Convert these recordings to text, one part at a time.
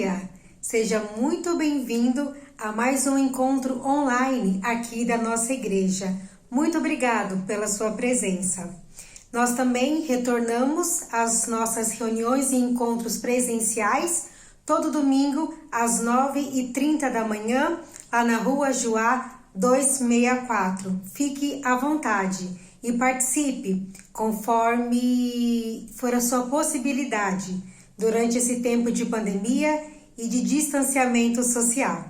dia! Seja muito bem-vindo a mais um encontro online aqui da nossa igreja. Muito obrigado pela sua presença. Nós também retornamos às nossas reuniões e encontros presenciais todo domingo às 9h30 da manhã, lá na Rua Juá 264. Fique à vontade e participe conforme for a sua possibilidade durante esse tempo de pandemia e de distanciamento social.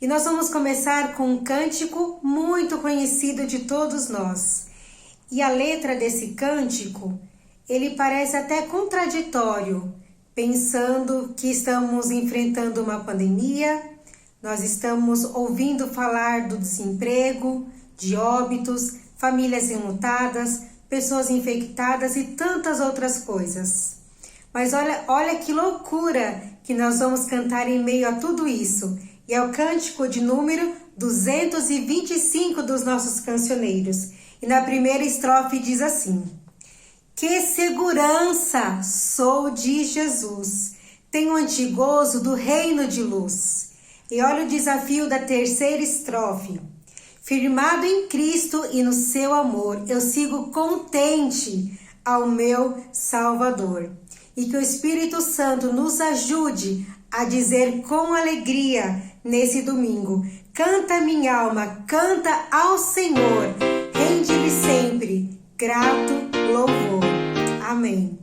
E nós vamos começar com um cântico muito conhecido de todos nós. E a letra desse cântico, ele parece até contraditório, pensando que estamos enfrentando uma pandemia, nós estamos ouvindo falar do desemprego, de óbitos, famílias enlutadas, pessoas infectadas e tantas outras coisas. Mas olha que loucura que nós vamos cantar em meio a tudo isso. E é o cântico de número 225 dos nossos cancioneiros. E na primeira estrofe diz assim: que segurança sou de Jesus, tenho antigozo do reino de luz. E olha o desafio da terceira estrofe: firmado em Cristo e no seu amor, eu sigo contente ao meu Salvador. E que o Espírito Santo nos ajude a dizer com alegria nesse domingo: canta minha alma, canta ao Senhor, rende-lhe sempre grato louvor. Amém.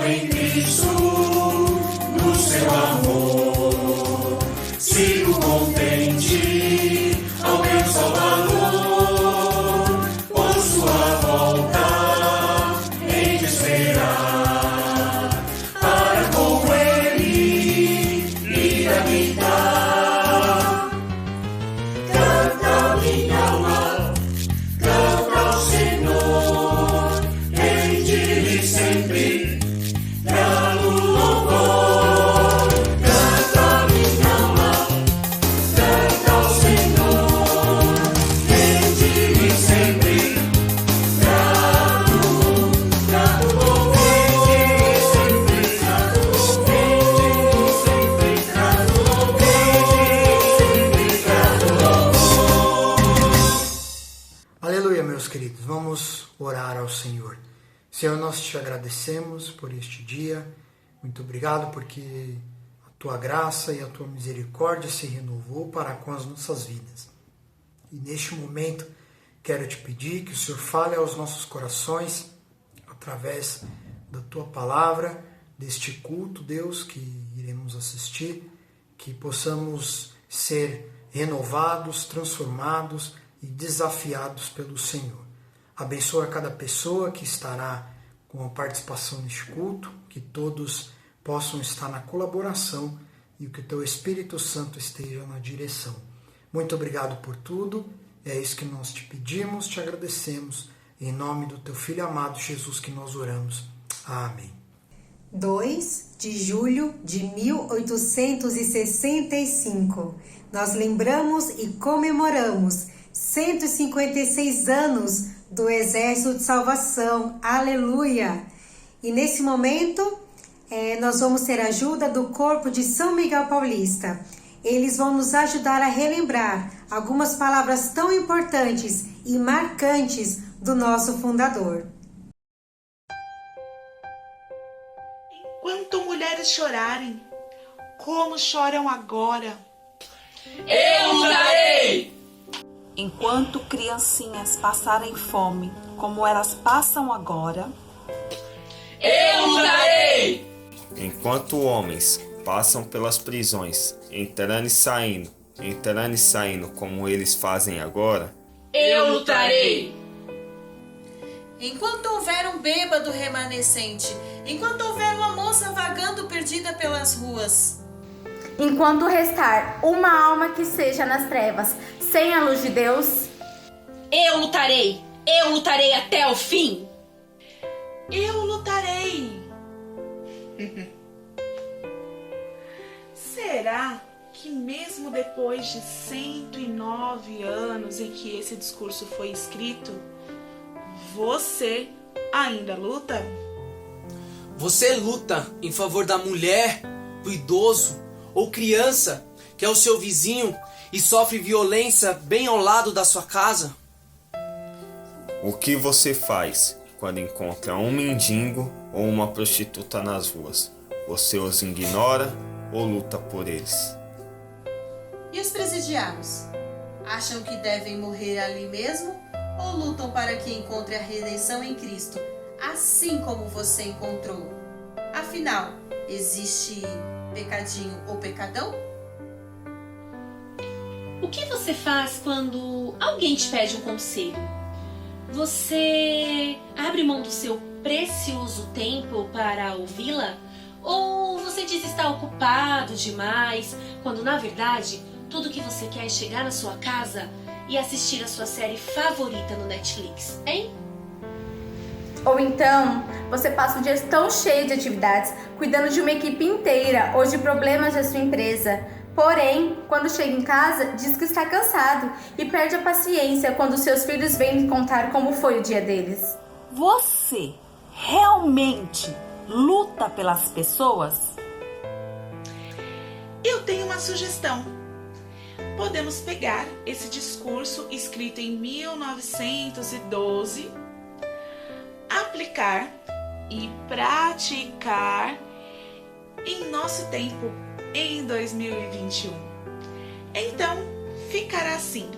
Em Cristo, no seu amor, sigo contente ao meu Salvador, por sua volta, hei de esperar, para com ele ir habitar. Canta minha alma, canta ao Senhor, rende-lhe sempre queridos, vamos orar ao Senhor. Senhor, nós te agradecemos por este dia. Muito obrigado porque tua graça e a tua misericórdia se renovou para com as nossas vidas. E neste momento, quero te pedir que o Senhor fale aos nossos corações, através da tua palavra, deste culto, Deus, que iremos assistir, que possamos ser renovados, transformados e desafiados pelo Senhor. Abençoa cada pessoa que estará com a participação neste culto, que todos possam estar na colaboração e que o teu Espírito Santo esteja na direção. Muito obrigado por tudo, é isso que nós te pedimos, te agradecemos, em nome do teu Filho amado Jesus que nós oramos. Amém. 2 de julho de 1865, nós lembramos e comemoramos 156 anos do Exército de Salvação, aleluia! E nesse momento, nós vamos ter a ajuda do Corpo de São Miguel Paulista. Eles vão nos ajudar a relembrar algumas palavras tão importantes e marcantes do nosso fundador. Enquanto mulheres chorarem, como choram agora, Eu lutarei! Enquanto criancinhas passarem fome, como elas passam agora, Eu lutarei! Enquanto homens passam pelas prisões, entrando e saindo como eles fazem agora, Eu lutarei! Enquanto houver um bêbado remanescente, enquanto houver uma moça vagando perdida pelas ruas, enquanto restar uma alma que seja nas trevas, sem a luz de Deus, Eu lutarei até o fim. eu lutarei. Será que mesmo depois de 109 anos em que esse discurso foi escrito, você ainda luta? Você luta em favor da mulher, do idoso ou criança que é o seu vizinho e sofre violência bem ao lado da sua casa? o que você faz quando encontra um mendigo ou uma prostituta nas ruas? Você os ignora ou luta por eles? e os presidiários? Acham que devem morrer ali mesmo ou lutam para que encontre a redenção em Cristo, assim como você encontrou? Afinal, existe pecadinho ou pecadão? O que você faz quando alguém te pede um conselho? Você abre mão do seu precioso tempo para ouvi-la? Ou você diz estar ocupado demais, quando na verdade tudo que você quer é chegar na sua casa e assistir a sua série favorita no Netflix, hein? ou então você passa um dia tão cheio de atividades, cuidando de uma equipe inteira ou de problemas da sua empresa. Porém, quando chega em casa, diz que está cansado e perde a paciência quando seus filhos vêm lhe contar como foi o dia deles. você realmente luta pelas pessoas? Eu tenho uma sugestão. Podemos pegar esse discurso escrito em 1912, aplicar e praticar em nosso tempo, em 2021. Então, ficará assim.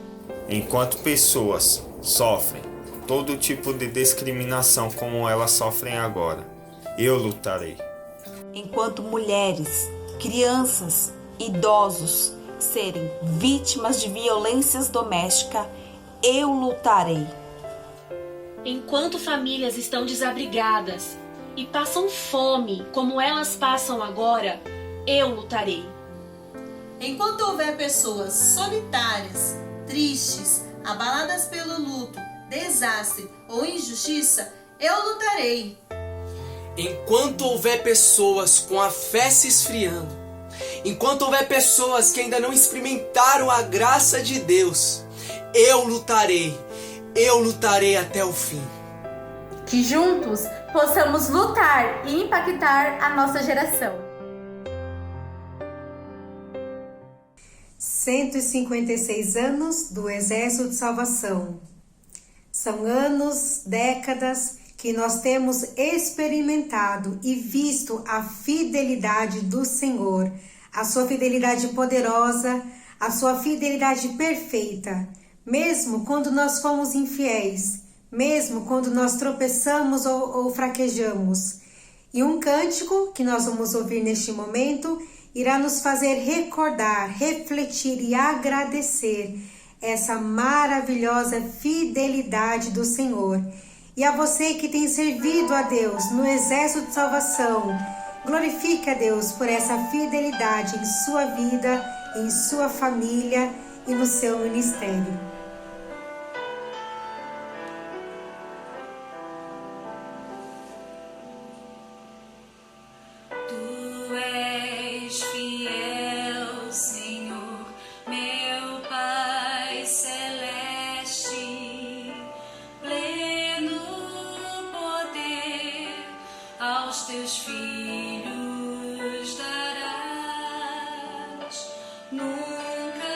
Enquanto pessoas sofrem todo tipo de discriminação como elas sofrem agora, eu lutarei. Enquanto mulheres, crianças, idosos serem vítimas de violências domésticas, eu lutarei. Enquanto famílias estão desabrigadas e passam fome como elas passam agora, eu lutarei. Enquanto houver pessoas solitárias, tristes, abaladas pelo luto, desastre ou injustiça, eu lutarei. Enquanto houver pessoas com a fé se esfriando, enquanto houver pessoas que ainda não experimentaram a graça de Deus, eu lutarei até o fim. Que juntos possamos lutar e impactar a nossa geração. 156 anos do Exército de Salvação. São anos, décadas que nós temos experimentado e visto a fidelidade do Senhor, a sua fidelidade poderosa, a sua fidelidade perfeita, mesmo quando nós fomos infiéis, mesmo quando nós tropeçamos ou fraquejamos. E um cântico que nós vamos ouvir neste momento irá nos fazer recordar, refletir e agradecer essa maravilhosa fidelidade do Senhor. E a você que tem servido a Deus no exército de salvação, glorifique a Deus por essa fidelidade em sua vida, em sua família e no seu ministério. Tu és fiel, Senhor, meu Pai celeste, pleno poder aos teus filhos darás. Nunca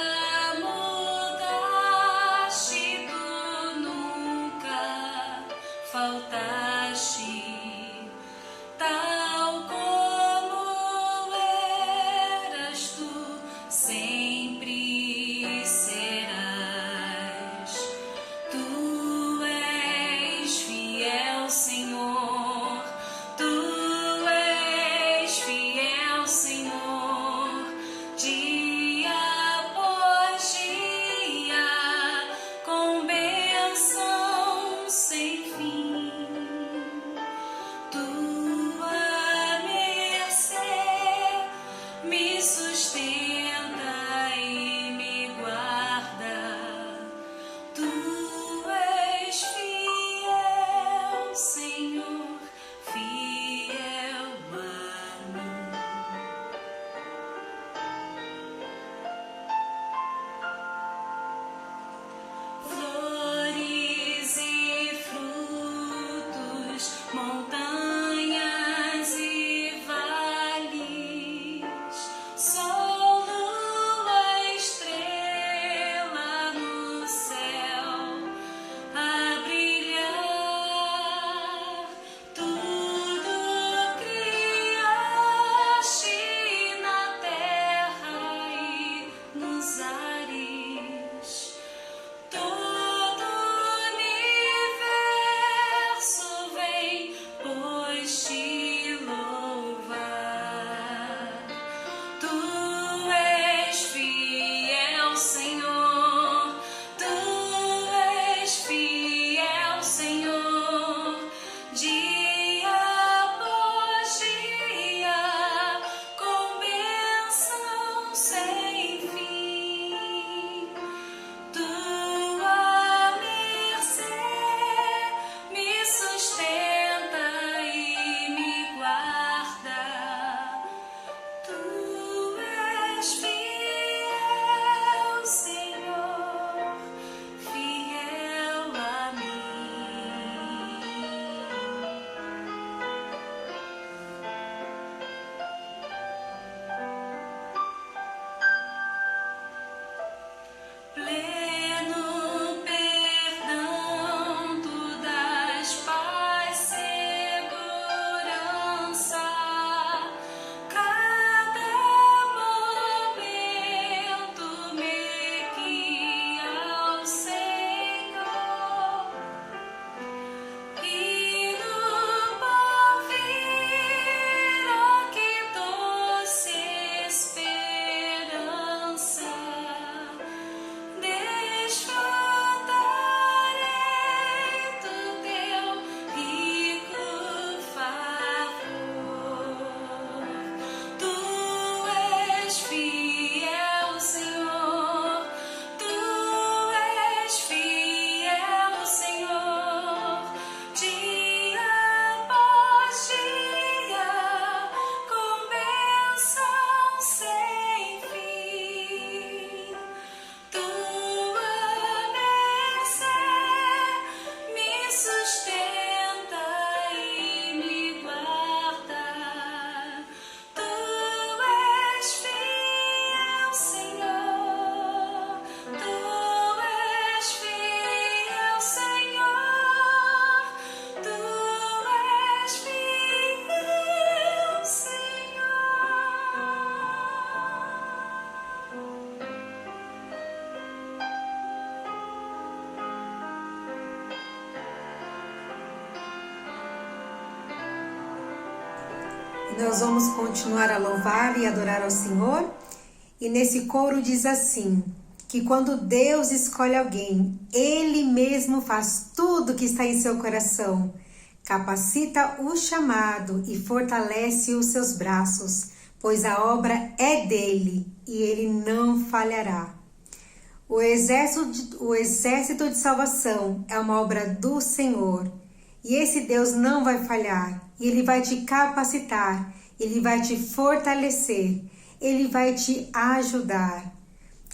mudaste, tu nunca faltaste, tal como eras, tu sempre serás. Tu és fiel, Senhor, tu és fiel, Senhor, dia nós vamos continuar a louvar e adorar ao Senhor. E nesse coro diz assim, que quando Deus escolhe alguém, Ele mesmo faz tudo que está em seu coração, capacita o chamado e fortalece os seus braços, pois a obra é dele e ele não falhará. O exército de salvação é uma obra do Senhor, e esse Deus não vai falhar, e Ele vai te capacitar, Ele vai te fortalecer, Ele vai te ajudar.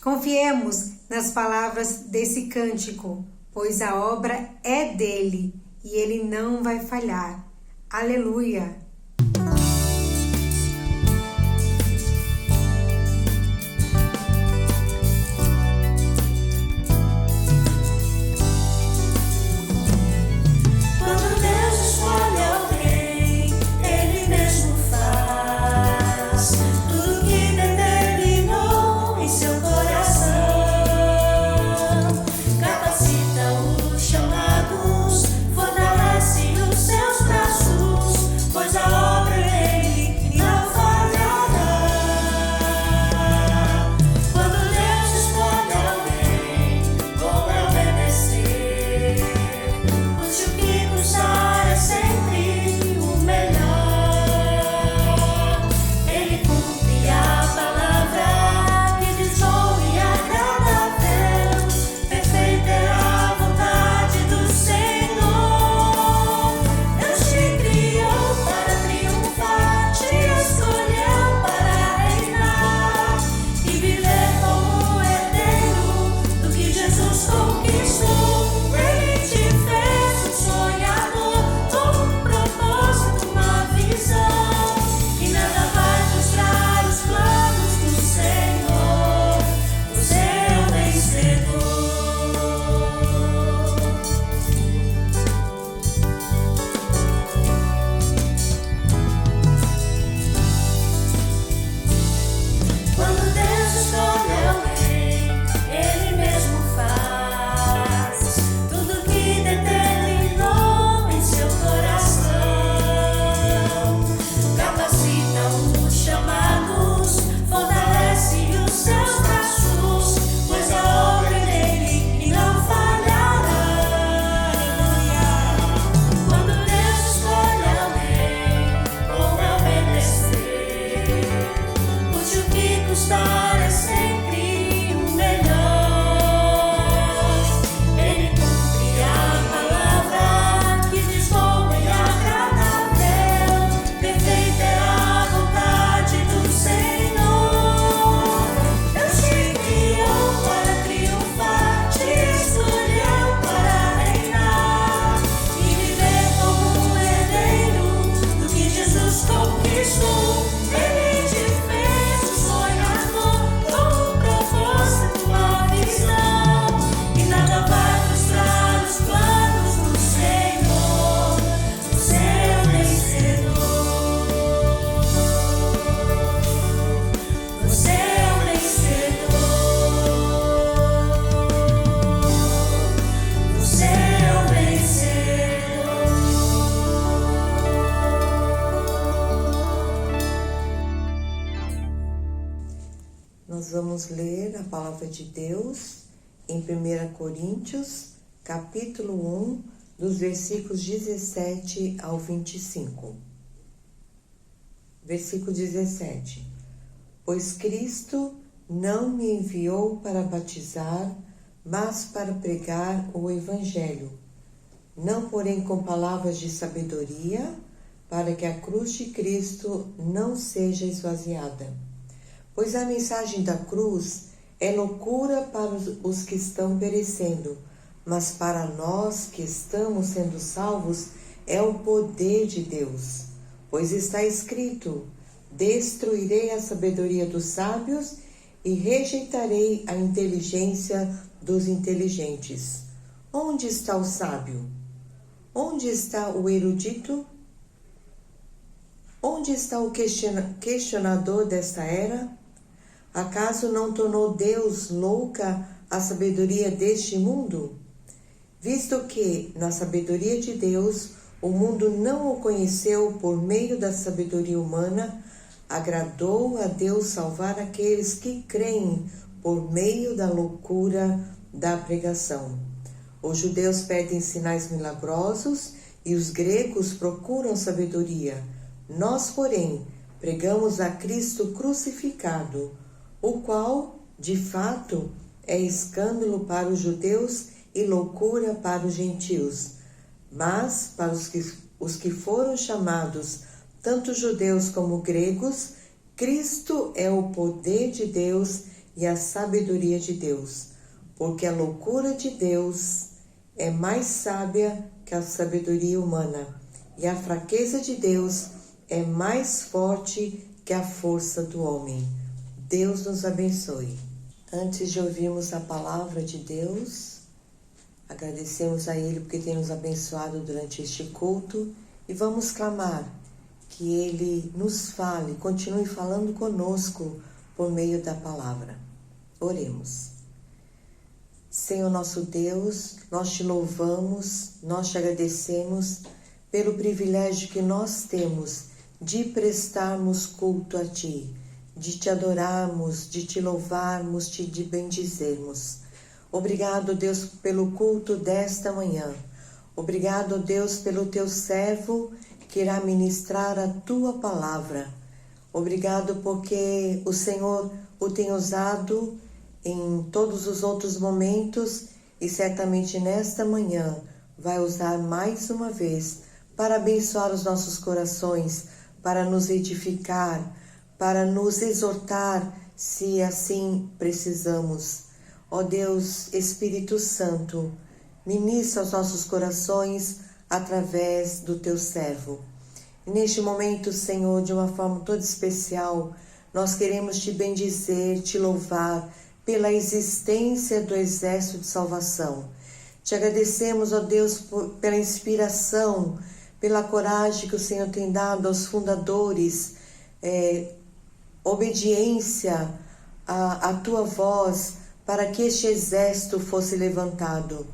Confiemos nas palavras desse cântico, pois a obra é dele, e Ele não vai falhar. Aleluia! Nós vamos ler a palavra de Deus em 1 Coríntios, capítulo 1, dos versículos 17 ao 25. Versículo 17. Pois Cristo não me enviou para batizar, mas para pregar o Evangelho, não porém com palavras de sabedoria, para que a cruz de Cristo não seja esvaziada. Pois a mensagem da cruz é loucura para os que estão perecendo, mas para nós que estamos sendo salvos é o poder de Deus. Pois está escrito: destruirei a sabedoria dos sábios e rejeitarei a inteligência dos inteligentes. Onde está o sábio? Onde está o erudito? Onde está o questionador desta era? Acaso não tornou Deus louca a sabedoria deste mundo? Visto que, na sabedoria de Deus, O mundo não o conheceu por meio da sabedoria humana, agradou a Deus salvar aqueles que creem por meio da loucura da pregação. Os judeus pedem sinais milagrosos e os gregos procuram sabedoria. Nós, porém, pregamos a Cristo crucificado, o qual, de fato, é escândalo para os judeus e loucura para os gentios. Mas, para os que foram chamados, tanto judeus como gregos, Cristo é o poder de Deus e a sabedoria de Deus, porque a loucura de Deus é mais sábia que a sabedoria humana, e a fraqueza de Deus é mais forte que a força do homem. Deus nos abençoe. Antes de ouvirmos a palavra de Deus, agradecemos a Ele porque tem nos abençoado durante este culto e vamos clamar que Ele nos fale, continue falando conosco por meio da palavra. Oremos. Senhor nosso Deus, nós te louvamos, nós te agradecemos pelo privilégio que nós temos de prestarmos culto a Ti, de Te adorarmos, de Te louvarmos, de Te bendizermos. Obrigado, Deus, pelo culto desta manhã. Obrigado, Deus, pelo Teu servo que irá ministrar a Tua palavra. Obrigado porque o Senhor o tem usado em todos os outros momentos e certamente nesta manhã vai usar mais uma vez para abençoar os nossos corações, para nos edificar, para nos exortar, se assim precisamos. Ó Deus, Espírito Santo, ministra aos nossos corações através do Teu servo. E neste momento, Senhor, de uma forma toda especial, nós queremos Te bendizer, Te louvar pela existência do Exército de Salvação. Te agradecemos, ó Deus, pela inspiração, pela coragem que o Senhor tem dado aos fundadores, obediência à Tua voz, para que este exército fosse levantado.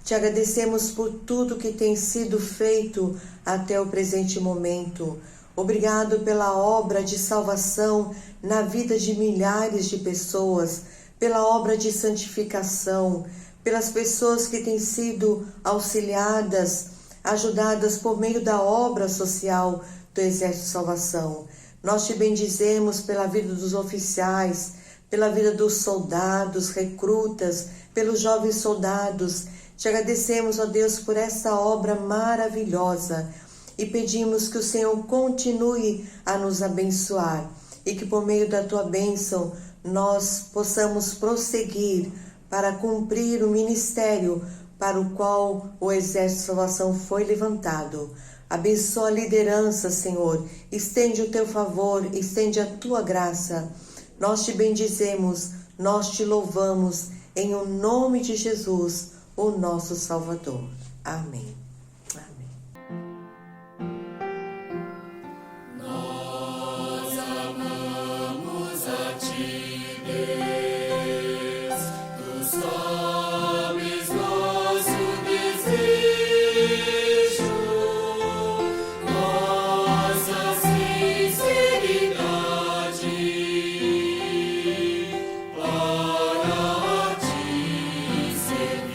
Te agradecemos por tudo que tem sido feito até o presente momento. Obrigado pela obra de salvação na vida de milhares de pessoas, pela obra de santificação, pelas pessoas que têm sido auxiliadas, ajudadas por meio da obra social do Exército de Salvação. Nós Te bendizemos pela vida dos oficiais, pela vida dos soldados, recrutas, pelos jovens soldados. Te agradecemos, ó Deus, por essa obra maravilhosa e pedimos que o Senhor continue a nos abençoar e que por meio da Tua bênção nós possamos prosseguir para cumprir o ministério para o qual o Exército de Salvação foi levantado. Abençoa a liderança, Senhor. Estende o Teu favor, estende a Tua graça. Nós Te bendizemos, nós Te louvamos, em o nome de Jesus, o nosso Salvador. Amém. Nós amamos a Ti, Deus, Tu sabes nosso desejo, nossa sinceridade para Ti servir.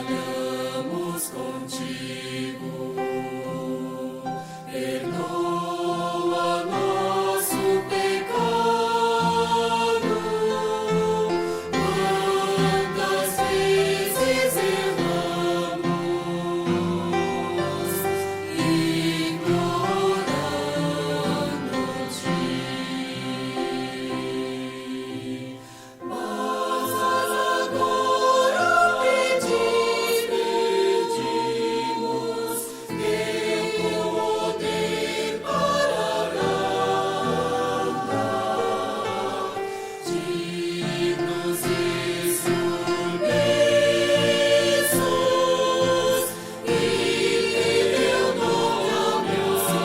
falhamos contigo. Perdoa nosso pecado. Quantas vezes erramos, ignorando-te. Mas agora pedimos teu poder para andar dignos e submissos e teu nome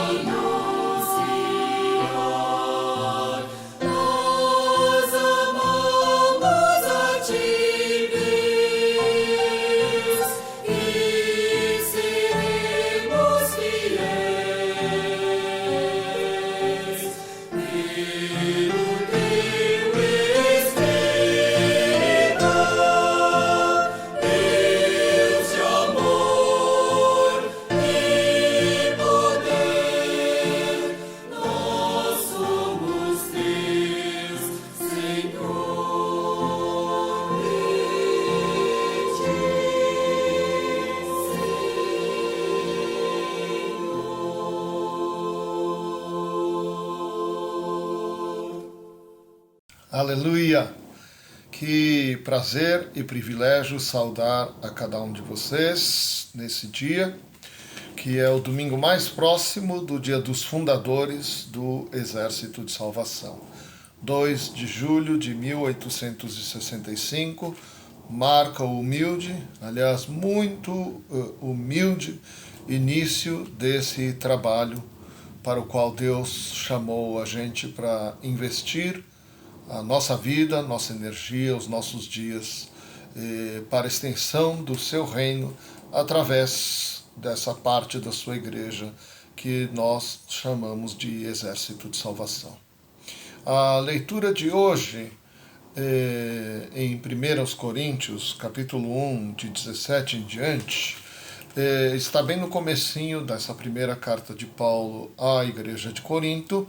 anunciar. Nós amamos a ti, Deus, e seremos fiéis pelo teu Espírito, Deus de amor e poder. Nós somos teus, Senhor, e te Aleluia! Que prazer e privilégio saudar a cada um de vocês nesse dia, que é o domingo mais próximo do Dia dos Fundadores do Exército de Salvação. 2 de julho de 1865, marca o humilde, aliás, muito humilde início desse trabalho para o qual Deus chamou a gente para investir a nossa vida, nossa energia, os nossos dias para a extensão do seu reino através dessa parte da sua igreja que nós chamamos de Exército de Salvação. A leitura de hoje em 1 Coríntios, capítulo 1, de 17 em diante, está bem no comecinho dessa primeira carta de Paulo à igreja de Corinto,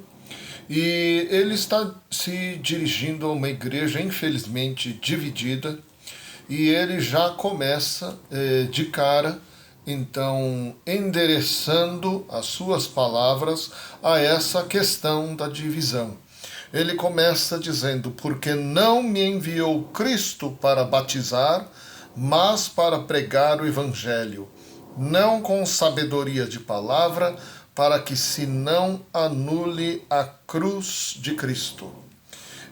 e ele está se dirigindo a uma igreja infelizmente dividida, e ele já começa de cara, então, endereçando as suas palavras a essa questão da divisão. Ele começa dizendo: porque não me enviou Cristo para batizar, mas para pregar o Evangelho, não com sabedoria de palavra, para que se não anule a cruz de Cristo.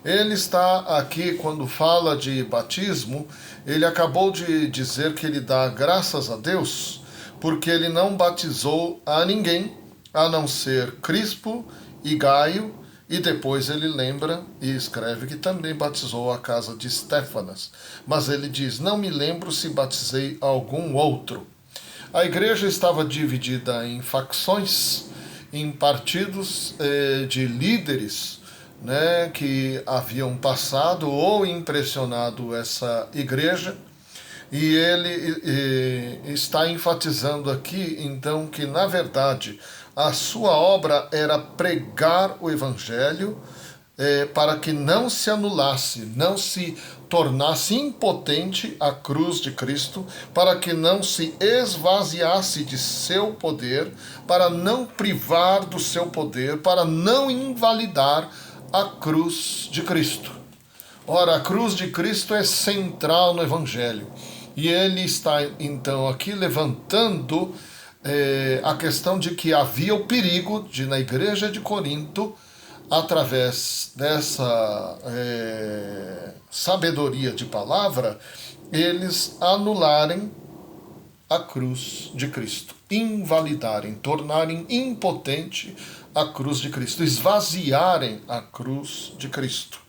Ele está aqui, quando fala de batismo, ele acabou de dizer que ele dá graças a Deus, porque ele não batizou a ninguém, a não ser Crispo e Gaio, e depois ele lembra e escreve que também batizou a casa de Estéfanas. Mas ele diz: não me lembro se batizei algum outro. A igreja estava dividida em facções, em partidos de líderes, né, que haviam passado ou impressionado essa igreja, e ele está enfatizando aqui, então, que na verdade a sua obra era pregar o Evangelho para que não se anulasse, não se tornasse impotente a cruz de Cristo, para que não se esvaziasse de seu poder, para não privar do seu poder, para não invalidar a cruz de Cristo. Ora, a cruz de Cristo é central no Evangelho, e ele está então aqui levantando a questão de que havia o perigo de, na igreja de Corinto, através dessa sabedoria de palavra, eles anularem a cruz de Cristo, invalidarem, tornarem impotente a cruz de Cristo, esvaziarem a cruz de Cristo.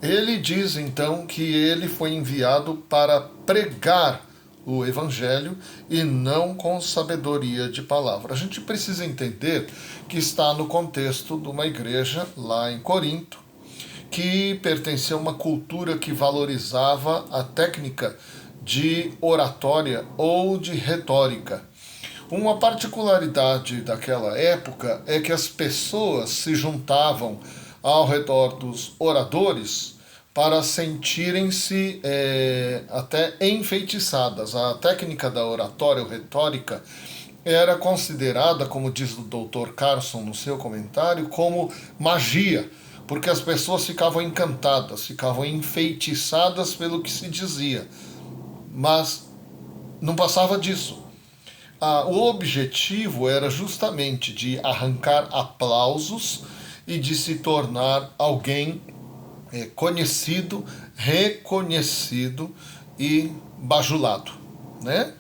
Ele diz então que ele foi enviado para pregar o Evangelho e não com sabedoria de palavra. A gente precisa entender que está no contexto de uma igreja lá em Corinto, que pertencia a uma cultura que valorizava a técnica de oratória ou de retórica. Uma particularidade daquela época é que as pessoas se juntavam ao redor dos oradores para sentirem-se até enfeitiçadas. A técnica da oratória ou retórica era considerada, como diz o Dr. Carson no seu comentário, como magia, porque as pessoas ficavam encantadas, ficavam enfeitiçadas pelo que se dizia, mas não passava disso. O objetivo era justamente de arrancar aplausos e de se tornar alguém conhecido, reconhecido e bajulado, né?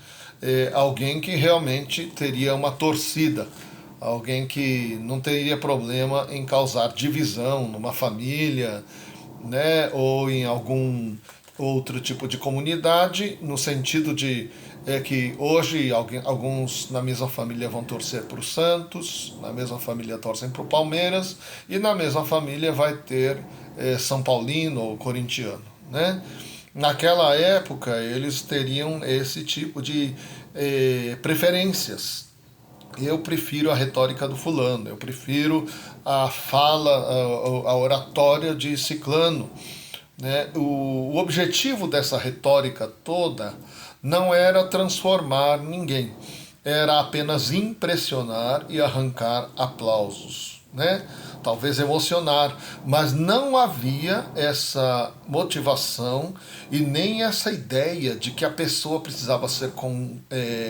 Alguém que realmente teria uma torcida, alguém que não teria problema em causar divisão numa família, né? Ou em algum outro tipo de comunidade, no sentido de que hoje alguns na mesma família vão torcer para o Santos, na mesma família torcem para o Palmeiras, e na mesma família vai ter São Paulino ou corintiano, né? Naquela época eles teriam esse tipo de preferências. Eu prefiro a retórica do fulano, eu prefiro a fala, a oratória de ciclano, né? O objetivo dessa retórica toda não era transformar ninguém, era apenas impressionar e arrancar aplausos, né? Talvez emocionar, mas não havia essa motivação e nem essa ideia de que a pessoa precisava ser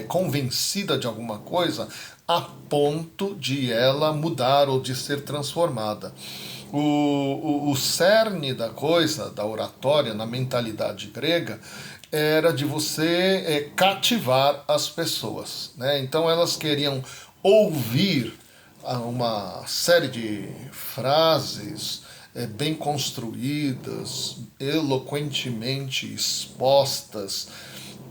convencida de alguma coisa a ponto de ela mudar ou de ser transformada. O cerne da coisa, da oratória, na mentalidade grega, era de você cativar as pessoas, né? Então elas queriam ouvir uma série de frases bem construídas, eloquentemente expostas,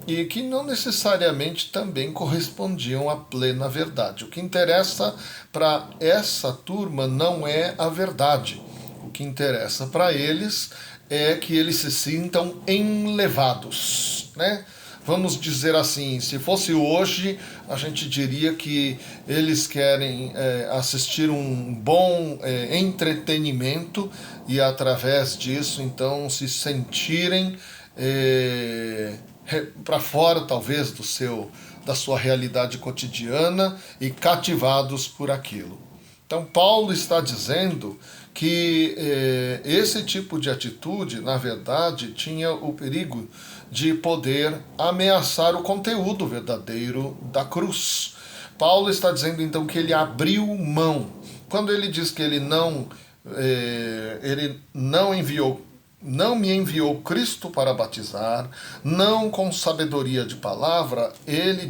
e que não necessariamente também correspondiam à plena verdade. O que interessa para essa turma não é a verdade. O que interessa para eles é que eles se sintam enlevados, né? Vamos dizer assim, se fosse hoje, a gente diria que eles querem assistir um bom entretenimento e através disso, então, se sentirem para fora, talvez, da sua realidade cotidiana e cativados por aquilo. Então, Paulo está dizendo que esse tipo de atitude, na verdade, tinha o perigo de poder ameaçar o conteúdo verdadeiro da cruz. Paulo está dizendo, então, que ele abriu mão. Quando ele diz que ele não me enviou Cristo para batizar, não com sabedoria de palavra, ele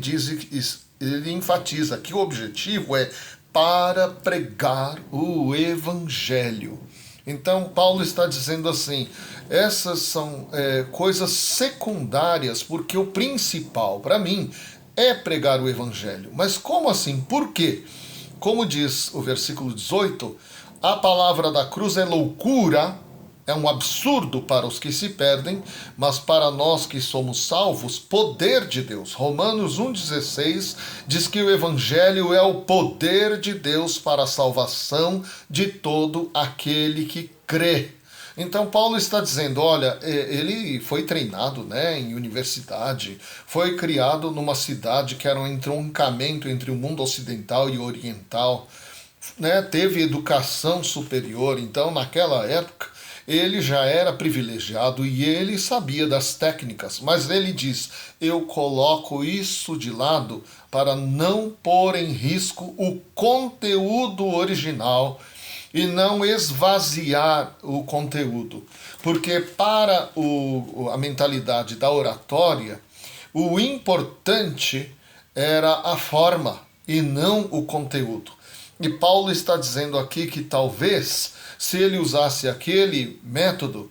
enfatiza que o objetivo é para pregar o Evangelho. Então, Paulo está dizendo assim, essas são coisas secundárias, porque o principal, para mim, é pregar o Evangelho. Mas como assim? Por quê? Como diz o versículo 18, a palavra da cruz é loucura, é um absurdo para os que se perdem, mas para nós que somos salvos, poder de Deus. Romanos 1,16 diz que o Evangelho é o poder de Deus para a salvação de todo aquele que crê. Então Paulo está dizendo, olha, ele foi treinado, né, em universidade, foi criado numa cidade que era um entroncamento entre o mundo ocidental e oriental, né, teve educação superior, então naquela época ele já era privilegiado e ele sabia das técnicas, mas ele diz, eu coloco isso de lado para não pôr em risco o conteúdo original e não esvaziar o conteúdo, porque para a mentalidade da oratória, o importante era a forma e não o conteúdo. E Paulo está dizendo aqui que talvez, se ele usasse aquele método,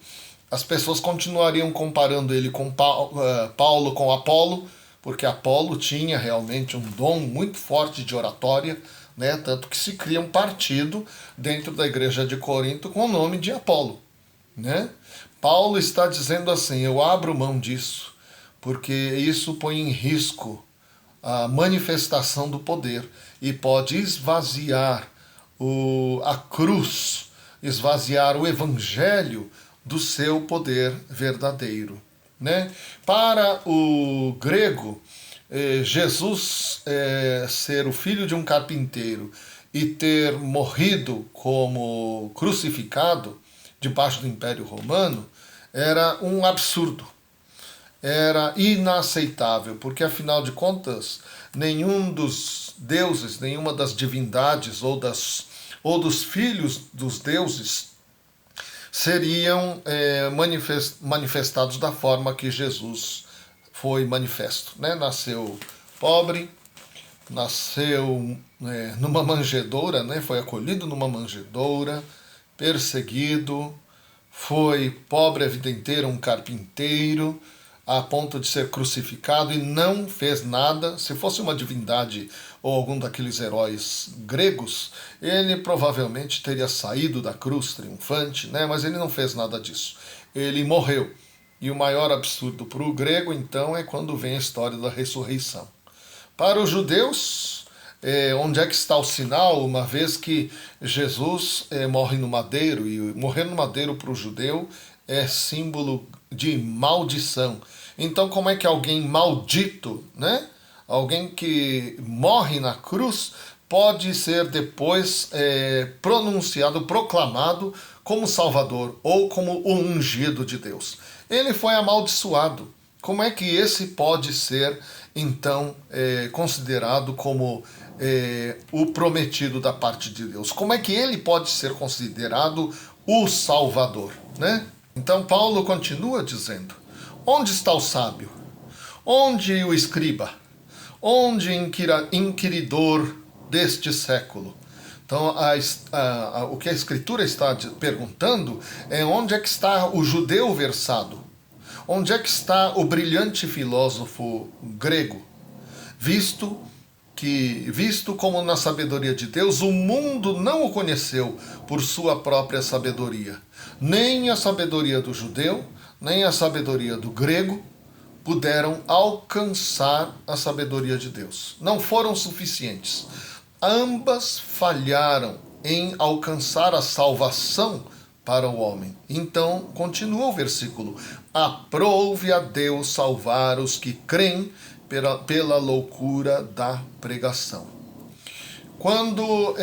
as pessoas continuariam comparando ele com Paulo com Apolo, porque Apolo tinha realmente um dom muito forte de oratória, né? Tanto que se cria um partido dentro da igreja de Corinto com o nome de Apolo, né? Paulo está dizendo assim, eu abro mão disso, porque isso põe em risco a manifestação do poder e pode esvaziar a cruz, esvaziar o evangelho do seu poder verdadeiro, né? Para o grego, Jesus ser o filho de um carpinteiro e ter morrido como crucificado debaixo do Império Romano era um absurdo. Era inaceitável, porque afinal de contas, nenhum dos deuses, nenhuma das divindades ou dos filhos dos deuses seriam manifestados da forma que Jesus foi manifesto, né? Nasceu pobre, nasceu numa manjedoura, né? Foi acolhido numa manjedoura, perseguido, foi pobre a vida inteira, um carpinteiro, a ponto de ser crucificado e não fez nada. Se fosse uma divindade ou algum daqueles heróis gregos, ele provavelmente teria saído da cruz triunfante, né? Mas ele não fez nada disso. Ele morreu. E o maior absurdo para o grego, então, é quando vem a história da ressurreição. Para os judeus, onde é que está o sinal, uma vez que Jesus morre no madeiro, e morrer no madeiro para o judeu é símbolo de maldição. Então, como é que alguém maldito, né? Alguém que morre na cruz, pode ser depois pronunciado, proclamado como Salvador ou como o ungido de Deus? Ele foi amaldiçoado. Como é que esse pode ser, então, considerado como o prometido da parte de Deus? Como é que ele pode ser considerado o Salvador, né? Então Paulo continua dizendo: onde está o sábio? Onde o escriba? Onde inquiridor deste século? Então o que a Escritura está perguntando é onde é que está o judeu versado? Onde é que está o brilhante filósofo grego? Visto como na sabedoria de Deus, o mundo não o conheceu por sua própria sabedoria. Nem a sabedoria do judeu, nem a sabedoria do grego puderam alcançar a sabedoria de Deus. Não foram suficientes. Ambas falharam em alcançar a salvação para o homem. Então, continua o versículo: aprove a Deus salvar os que creem pela loucura da pregação. Quando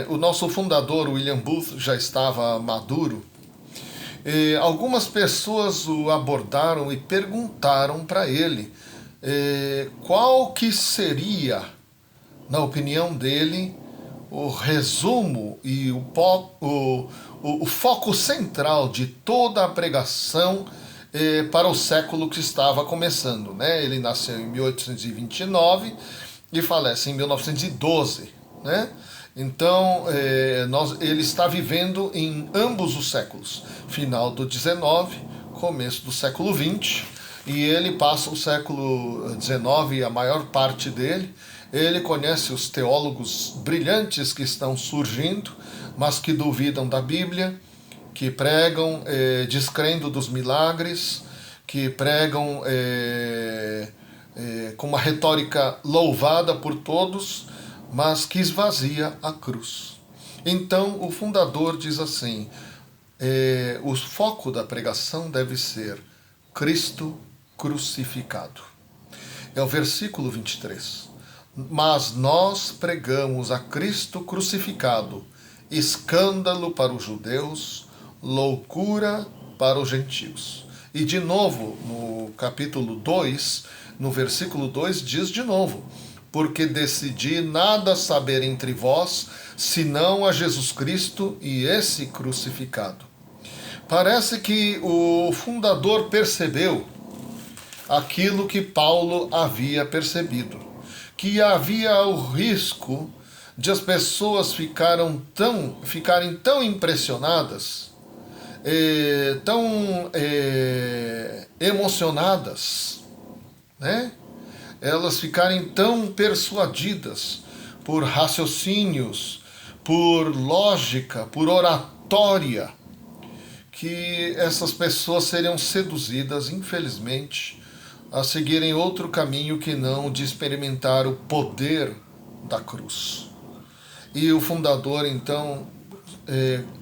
o nosso fundador, William Booth, já estava maduro, algumas pessoas o abordaram e perguntaram para ele qual que seria, na opinião dele, o resumo e o foco central de toda a pregação para o século que estava começando, né? Ele nasceu em 1829 e falece em 1912, né? Então, ele está vivendo em ambos os séculos, final do 19, começo do século 20, e ele passa o século 19, a maior parte dele. Ele conhece os teólogos brilhantes que estão surgindo, mas que duvidam da Bíblia, que pregam descrendo dos milagres, que pregam com uma retórica louvada por todos, mas que esvazia a cruz. Então o fundador diz assim: o foco da pregação deve ser Cristo crucificado. É o versículo 23. Mas nós pregamos a Cristo crucificado, escândalo para os judeus, loucura para os gentios. E de novo, no capítulo 2, no versículo 2, diz de novo: porque decidi nada saber entre vós, senão a Jesus Cristo e esse crucificado. Parece que o fundador percebeu aquilo que Paulo havia percebido, que havia o risco de as pessoas ficarem tão impressionadas, tão emocionadas, né? Elas ficarem tão persuadidas por raciocínios, por lógica, por oratória, que essas pessoas seriam seduzidas, infelizmente, a seguirem outro caminho que não o de experimentar o poder da cruz. E o fundador, então,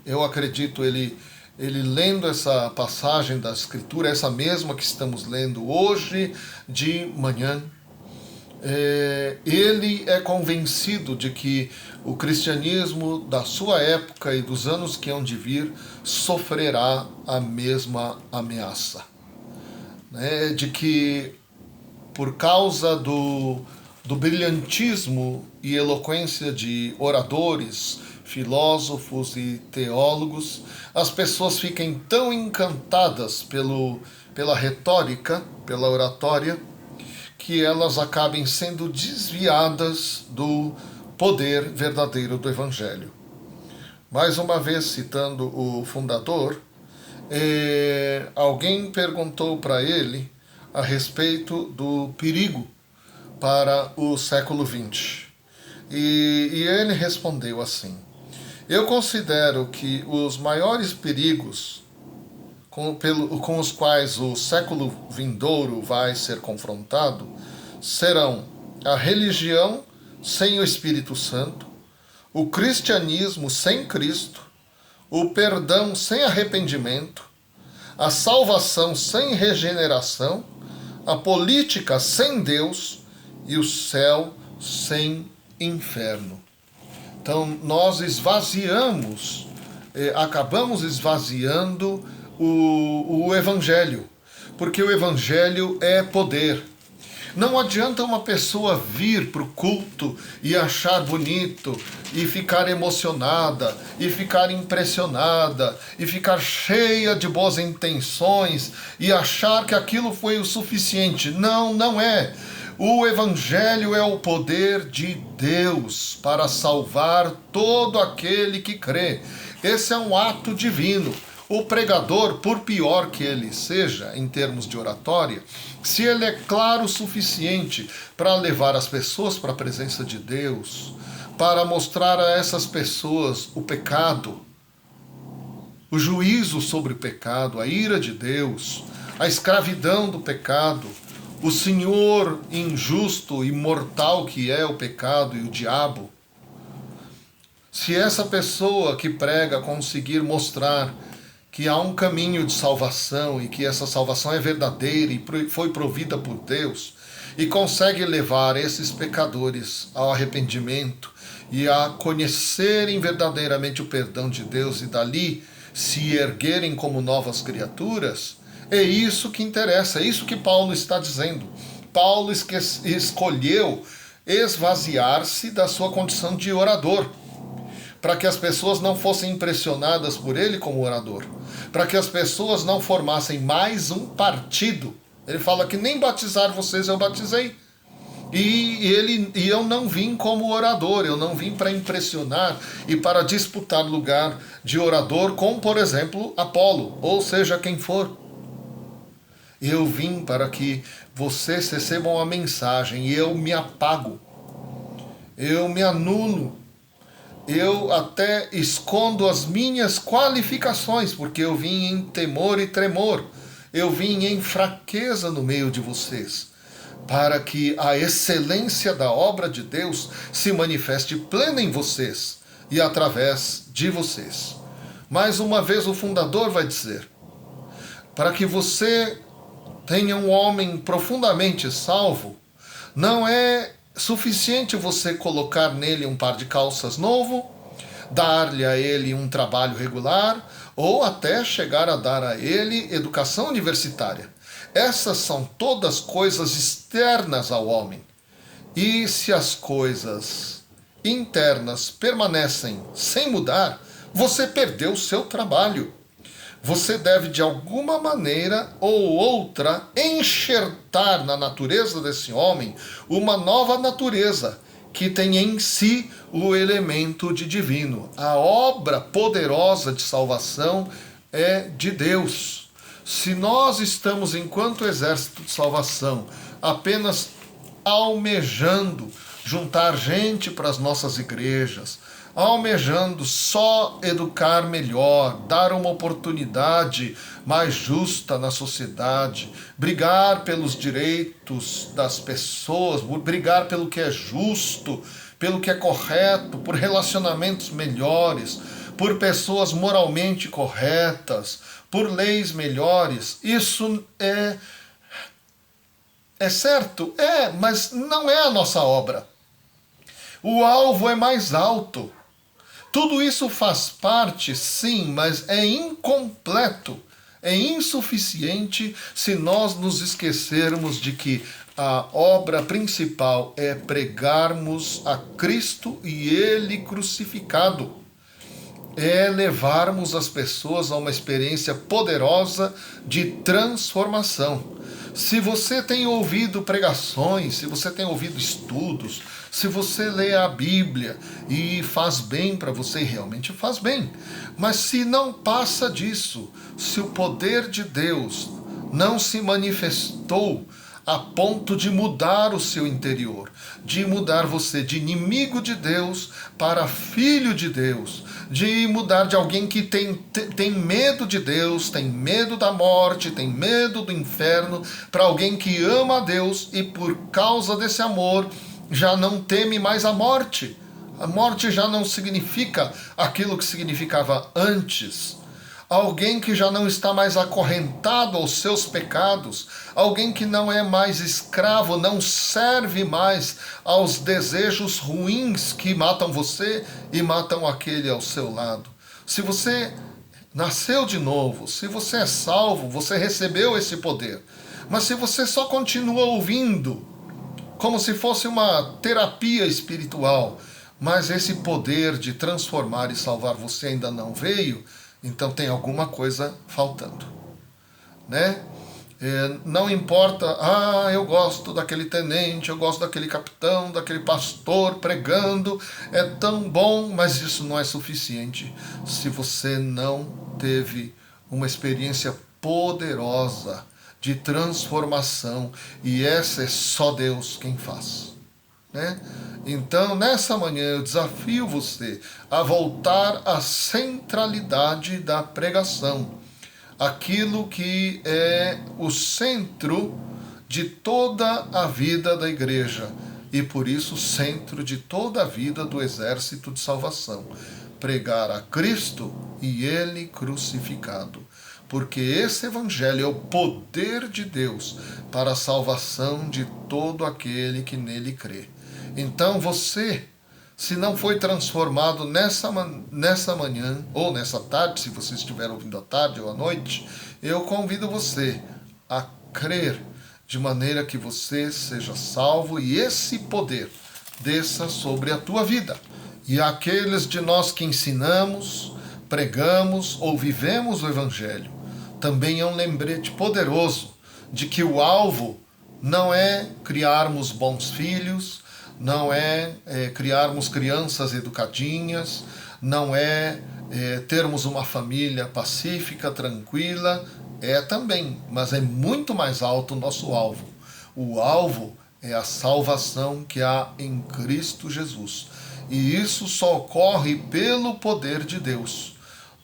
eu acredito, ele lendo essa passagem da Escritura, essa mesma que estamos lendo hoje de manhã, ele é convencido de que o cristianismo da sua época e dos anos que hão de vir sofrerá a mesma ameaça. De que, por causa do brilhantismo e eloquência de oradores, filósofos e teólogos, as pessoas fiquem tão encantadas pela retórica, pela oratória, que elas acabem sendo desviadas do poder verdadeiro do Evangelho. Mais uma vez, citando o fundador, alguém perguntou para ele a respeito do perigo para o século XX. E ele respondeu assim: eu considero que os maiores perigos com os quais o século vindouro vai ser confrontado serão a religião sem o Espírito Santo, o cristianismo sem Cristo, o perdão sem arrependimento, a salvação sem regeneração, a política sem Deus e o céu sem inferno. Então nós acabamos esvaziando o Evangelho, porque o Evangelho é poder. Não adianta uma pessoa vir para o culto e achar bonito, e ficar emocionada, e ficar impressionada, e ficar cheia de boas intenções, e achar que aquilo foi o suficiente. Não, não é. O Evangelho é o poder de Deus para salvar todo aquele que crê. Esse é um ato divino. O pregador, por pior que ele seja em termos de oratória, se ele é claro o suficiente para levar as pessoas para a presença de Deus, para mostrar a essas pessoas o pecado, o juízo sobre o pecado, a ira de Deus, a escravidão do pecado, o senhor injusto e mortal que é o pecado e o diabo, se essa pessoa que prega conseguir mostrar que há um caminho de salvação e que essa salvação é verdadeira e foi provida por Deus, e consegue levar esses pecadores ao arrependimento e a conhecerem verdadeiramente o perdão de Deus e dali se erguerem como novas criaturas, é isso que interessa, é isso que Paulo está dizendo. Paulo escolheu esvaziar-se da sua condição de orador, para que as pessoas não fossem impressionadas por ele como orador, para que as pessoas não formassem mais um partido. Ele fala que nem batizar vocês eu batizei. E eu não vim como orador, eu não vim para impressionar e para disputar lugar de orador com, por exemplo, Apolo, ou seja, quem for. Eu vim para que vocês recebam a mensagem e eu me apago, eu me anulo, eu até escondo as minhas qualificações, porque eu vim em temor e tremor, eu vim em fraqueza no meio de vocês, para que a excelência da obra de Deus se manifeste plena em vocês e através de vocês. Mais uma vez o fundador vai dizer, para que você tenha um homem profundamente salvo, não é suficiente você colocar nele um par de calças novo, dar-lhe a ele um trabalho regular, ou até chegar a dar a ele educação universitária. Essas são todas coisas externas ao homem. E se as coisas internas permanecem sem mudar, você perdeu o seu trabalho. Você deve, de alguma maneira ou outra, enxertar na natureza desse homem uma nova natureza, que tem em si o elemento de divino. A obra poderosa de salvação é de Deus. Se nós estamos, enquanto exército de salvação, apenas almejando juntar gente para as nossas igrejas, almejando só educar melhor, dar uma oportunidade mais justa na sociedade, brigar pelos direitos das pessoas, brigar pelo que é justo, pelo que é correto, por relacionamentos melhores, por pessoas moralmente corretas, por leis melhores. Isso é certo? Mas não é a nossa obra. O alvo é mais alto. Tudo isso faz parte, sim, mas é incompleto, é insuficiente se nós nos esquecermos de que a obra principal é pregarmos a Cristo e Ele crucificado. É levarmos as pessoas a uma experiência poderosa de transformação. Se você tem ouvido pregações, se você tem ouvido estudos, se você lê a Bíblia e faz bem para você, e realmente faz bem, mas se não passa disso, se o poder de Deus não se manifestou a ponto de mudar o seu interior, de mudar você de inimigo de Deus para filho de Deus, de mudar de alguém que tem medo de Deus, tem medo da morte, tem medo do inferno, para alguém que ama a Deus e por causa desse amor já não teme mais a morte. A morte já não significa aquilo que significava antes. Alguém que já não está mais acorrentado aos seus pecados, alguém que não é mais escravo, não serve mais aos desejos ruins que matam você e matam aquele ao seu lado. Se você nasceu de novo, se você é salvo, você recebeu esse poder. Mas se você só continua ouvindo, como se fosse uma terapia espiritual, mas esse poder de transformar e salvar você ainda não veio, então tem alguma coisa faltando, né? Não importa, eu gosto daquele tenente, eu gosto daquele capitão, daquele pastor pregando, é tão bom, mas isso não é suficiente se você não teve uma experiência poderosa de transformação, e essa é só Deus quem faz, né? Então, nessa manhã, eu desafio você a voltar à centralidade da pregação, aquilo que é o centro de toda a vida da igreja e, por isso, centro de toda a vida do exército de salvação. Pregar a Cristo e Ele crucificado. Porque esse evangelho é o poder de Deus para a salvação de todo aquele que nele crê. Então você, se não foi transformado nessa manhã, ou nessa tarde, se você estiver ouvindo à tarde ou à noite, eu convido você a crer de maneira que você seja salvo e esse poder desça sobre a tua vida. E aqueles de nós que ensinamos, pregamos ou vivemos o evangelho, também é um lembrete poderoso de que o alvo não é criarmos bons filhos, não é criarmos crianças educadinhas, não é termos uma família pacífica, tranquila, também, mas é muito mais alto o nosso alvo. O alvo é a salvação que há em Cristo Jesus. E isso só ocorre pelo poder de Deus.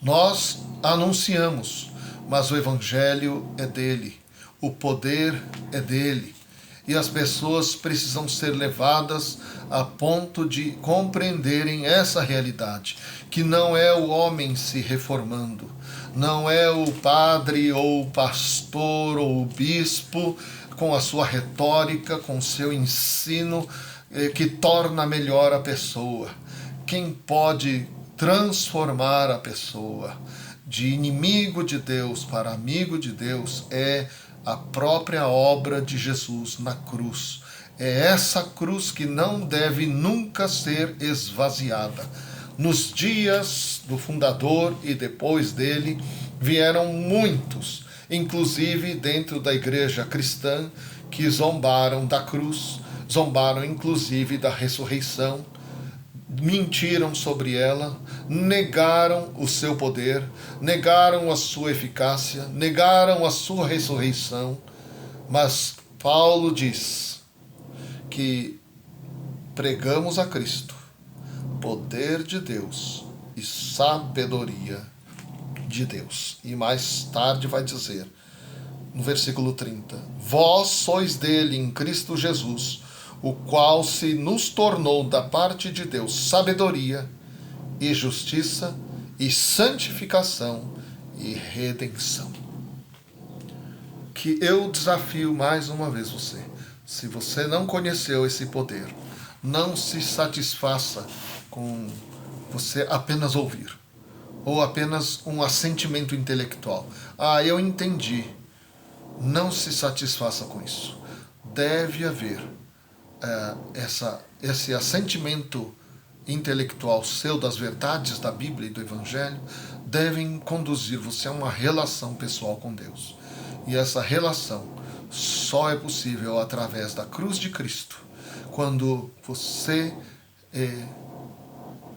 Nós anunciamos, mas o evangelho é dele, o poder é dele. E as pessoas precisam ser levadas a ponto de compreenderem essa realidade, que não é o homem se reformando, não é o padre ou o pastor ou o bispo com a sua retórica, com o seu ensino que torna melhor a pessoa. Quem pode transformar a pessoa de inimigo de Deus para amigo de Deus é a própria obra de Jesus na cruz. É essa cruz que não deve nunca ser esvaziada. Nos dias do fundador e depois dele, vieram muitos, inclusive dentro da igreja cristã, que zombaram da cruz, zombaram inclusive da ressurreição, mentiram sobre ela, negaram o seu poder, negaram a sua eficácia, negaram a sua ressurreição. Mas Paulo diz que pregamos a Cristo, poder de Deus e sabedoria de Deus. E mais tarde vai dizer, no versículo 30, vós sois dele em Cristo Jesus, o qual se nos tornou da parte de Deus sabedoria e justiça e santificação e redenção. Que eu desafio mais uma vez você. Se você não conheceu esse poder, não se satisfaça com você apenas ouvir, ou apenas um assentimento intelectual. Ah, eu entendi. Não se satisfaça com isso. Deve haver esse assentimento intelectual seu das verdades da Bíblia e do Evangelho, devem conduzir você a uma relação pessoal com Deus. E essa relação só é possível através da cruz de Cristo, quando você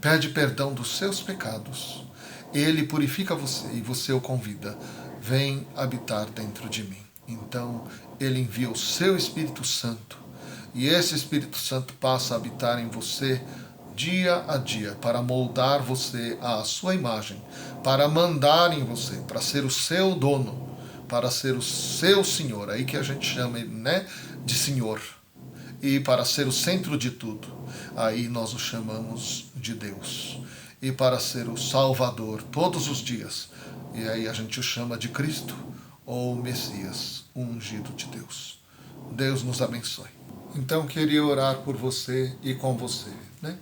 pede perdão dos seus pecados, Ele purifica você e você o convida, vem habitar dentro de mim. Então, Ele envia o seu Espírito Santo, e esse Espírito Santo passa a habitar em você dia a dia, para moldar você à sua imagem, para mandar em você, para ser o seu dono, para ser o seu Senhor, aí que a gente chama ele, né, de Senhor, e para ser o centro de tudo, aí nós o chamamos de Deus, e para ser o Salvador todos os dias, e aí a gente o chama de Cristo, ou Messias, o ungido de Deus. Deus nos abençoe. Então queria orar por você e com você, né?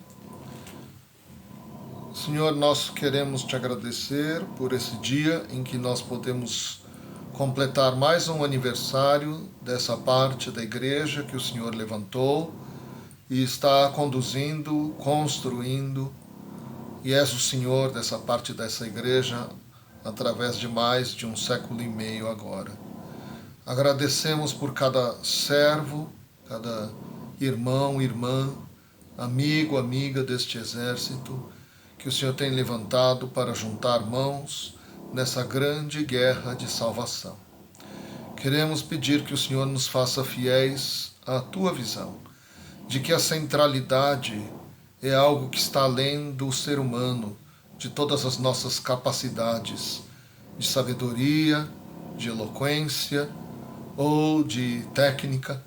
Senhor, nós queremos te agradecer por esse dia em que nós podemos completar mais um aniversário dessa parte da igreja que o Senhor levantou e está conduzindo, construindo, e és o Senhor dessa parte dessa igreja através de mais de 1,5 séculos agora. Agradecemos por cada servo, cada irmão, irmã, amigo, amiga deste exército que o Senhor tem levantado para juntar mãos nessa grande guerra de salvação. Queremos pedir que o Senhor nos faça fiéis à tua visão, de que a centralidade é algo que está além do ser humano, de todas as nossas capacidades de sabedoria, de eloquência ou de técnica,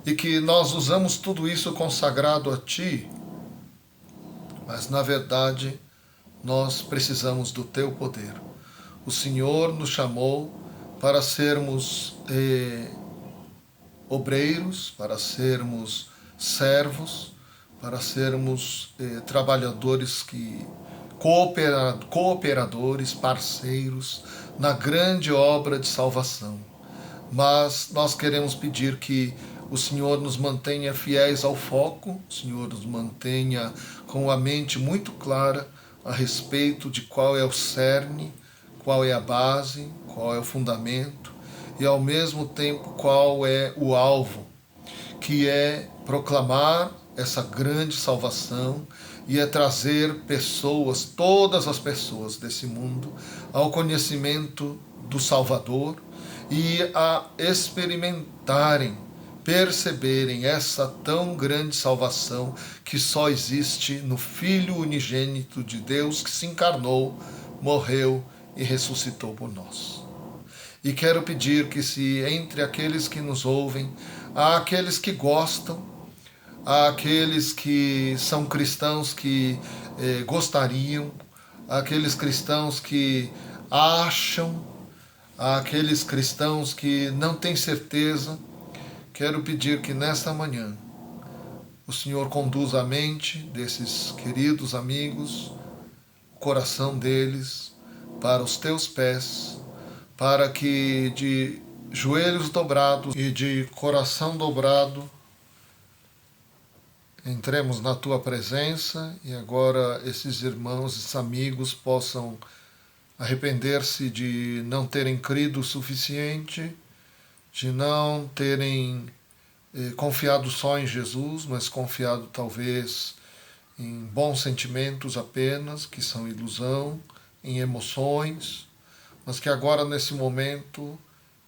e que nós usamos tudo isso consagrado a Ti, mas na verdade nós precisamos do Teu poder. O Senhor nos chamou para sermos obreiros, para sermos servos, para sermos trabalhadores cooperadores, parceiros na grande obra de salvação. Mas nós queremos pedir que o Senhor nos mantenha fiéis ao foco, o Senhor nos mantenha com a mente muito clara a respeito de qual é o cerne, qual é a base, qual é o fundamento e ao mesmo tempo qual é o alvo, que é proclamar essa grande salvação e é trazer pessoas, todas as pessoas desse mundo, ao conhecimento do Salvador e a experimentarem, perceberem essa tão grande salvação que só existe no Filho unigênito de Deus que se encarnou, morreu e ressuscitou por nós. E quero pedir que se entre aqueles que nos ouvem, há aqueles que gostam, há aqueles que são cristãos que gostariam, há aqueles cristãos que acham, há aqueles cristãos que não têm certeza. Quero pedir que nesta manhã o Senhor conduza a mente desses queridos amigos, o coração deles, para os teus pés, para que de joelhos dobrados e de coração dobrado entremos na tua presença e agora esses irmãos, esses amigos possam arrepender-se de não terem crido o suficiente, de não terem confiado só em Jesus, mas confiado talvez em bons sentimentos apenas, que são ilusão, em emoções, mas que agora nesse momento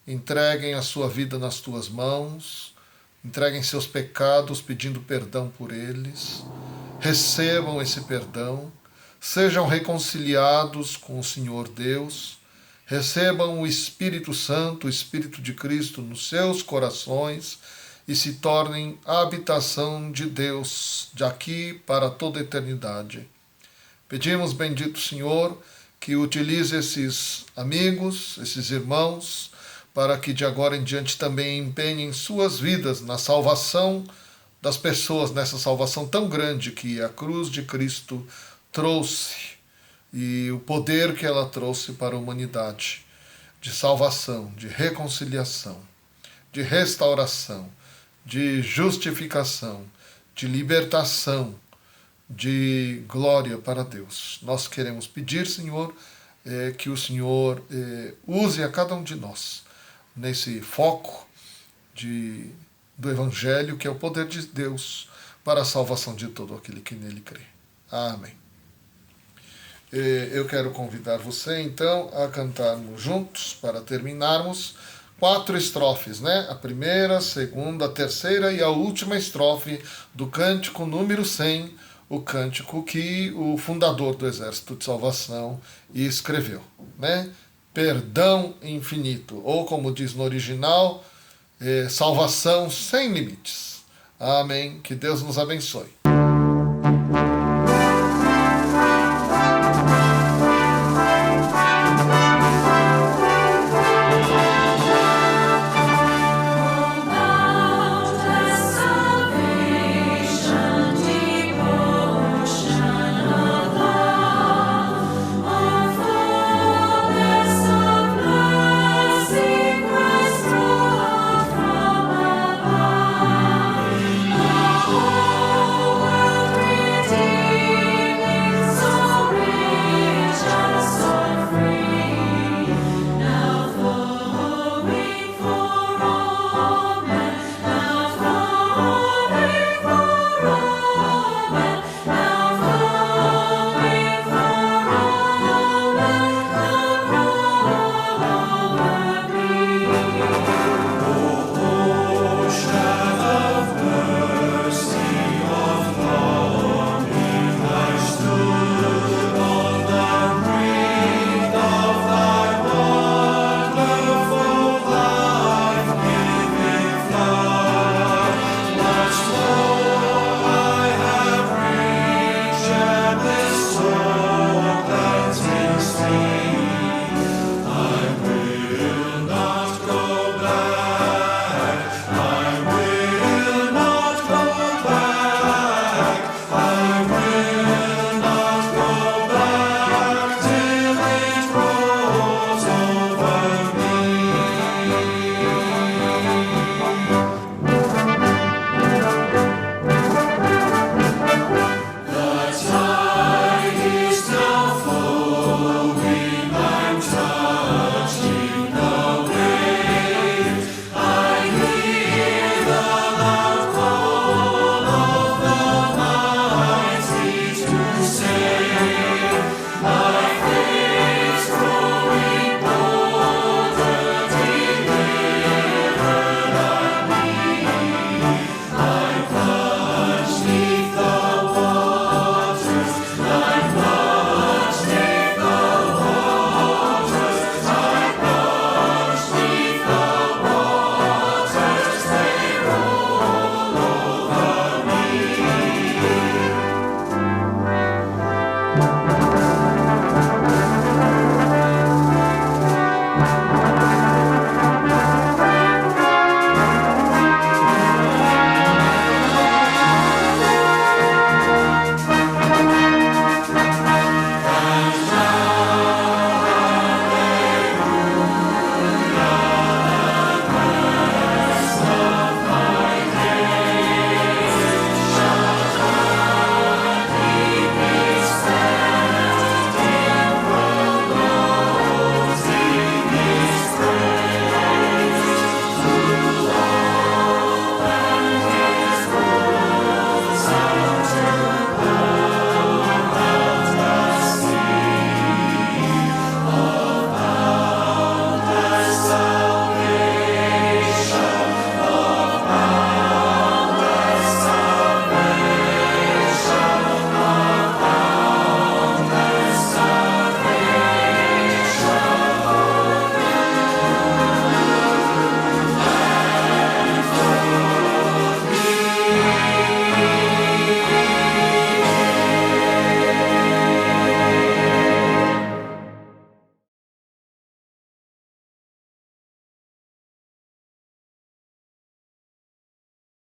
entreguem a sua vida nas tuas mãos, entreguem seus pecados pedindo perdão por eles recebam esse perdão, sejam reconciliados com o Senhor Deus, recebam o Espírito Santo, o Espírito de Cristo nos seus corações e se tornem a habitação de Deus de aqui para toda a eternidade. Pedimos, bendito Senhor, que utilize esses amigos, esses irmãos, para que de agora em diante também empenhem suas vidas na salvação das pessoas, nessa salvação tão grande que a cruz de Cristo trouxe e o poder que ela trouxe para a humanidade, de salvação, de reconciliação, de restauração, de justificação, de libertação, de glória para Deus. Nós queremos pedir, Senhor, que o Senhor use a cada um de nós nesse foco do Evangelho, que é o poder de Deus para a salvação de todo aquele que nele crê. Amém. Eu quero convidar você, então, a cantarmos juntos, para terminarmos, 4 estrofes, né? A primeira, a segunda, a terceira e a última estrofe do cântico número 100, o cântico que o fundador do Exército de Salvação escreveu, né? Perdão infinito, ou como diz no original, salvação sem limites. Amém. Que Deus nos abençoe.